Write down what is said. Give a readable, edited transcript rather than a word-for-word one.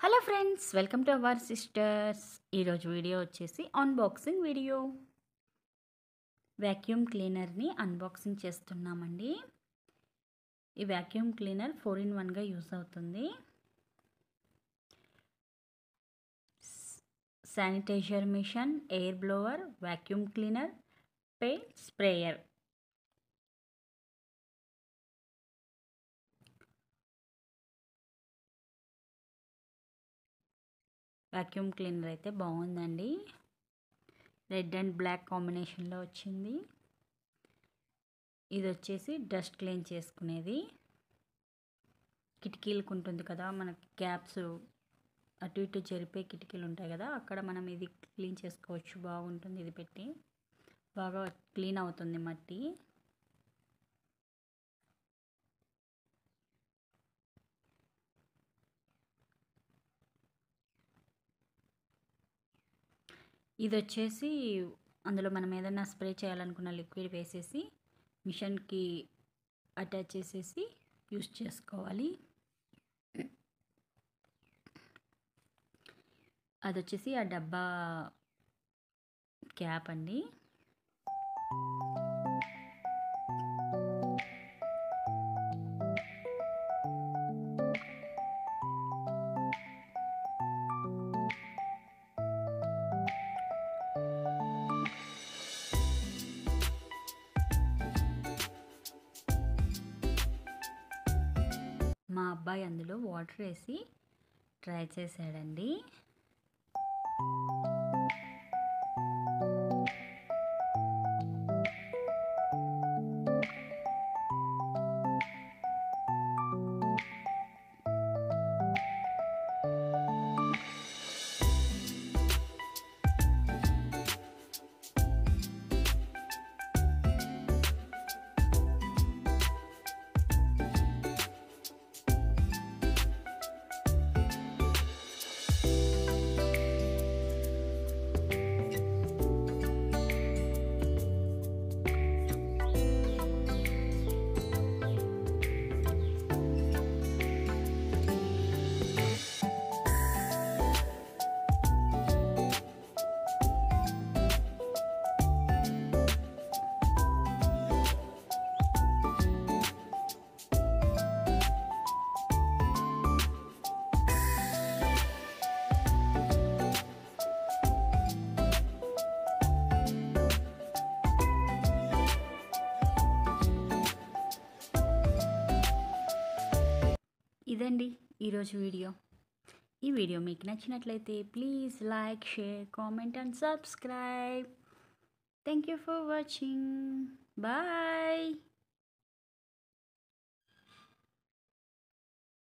Hello friends, welcome to our sisters. ఈరోజు video వచ్చేసి unboxing video. Vacuum క్లీనర్ని unboxing చేస్తున్నామండి. ఈ వ్యాక్యూమ్ క్లీనర్ 4-in-1గా యూస్ అవుతుంది. Sanitiser machine, air blower, vacuum cleaner, paint sprayer. Vacuum cleaner అయితే బాగుందండి. రెడ్ అండ్ బ్లాక్ కాంబినేషన్లో వచ్చింది. ఇది వచ్చేసి డస్ట్ క్లీన్ చేసుకునేది. కిటికీలకు ఉంటుంది కదా, మనకి గ్యాప్స్ అటు ఇటు జరిపే కిటికీలు ఉంటాయి కదా, అక్కడ మనం ఇది క్లీన్ చేసుకోవచ్చు. బాగుంటుంది, ఇది పెట్టి బాగా క్లీన్ అవుతుంది మట్టి. ఇది వచ్చేసి అందులో మనం ఏదైనా స్ప్రే చేయాలనుకున్న లిక్విడ్ వేసేసి మిషన్కి అటాచ్ చేసేసి యూస్ చేసుకోవాలి. అది వచ్చేసి ఆ డబ్బా క్యాప్ అండి. మా అబ్బాయి అందులో వాటర్ వేసి ట్రై చేశాడండి. ఇదండి ఈరోజు వీడియో. ఈ వీడియో మీకు నచ్చినట్లయితే please like, share, comment and subscribe. Thank you for watching. Bye.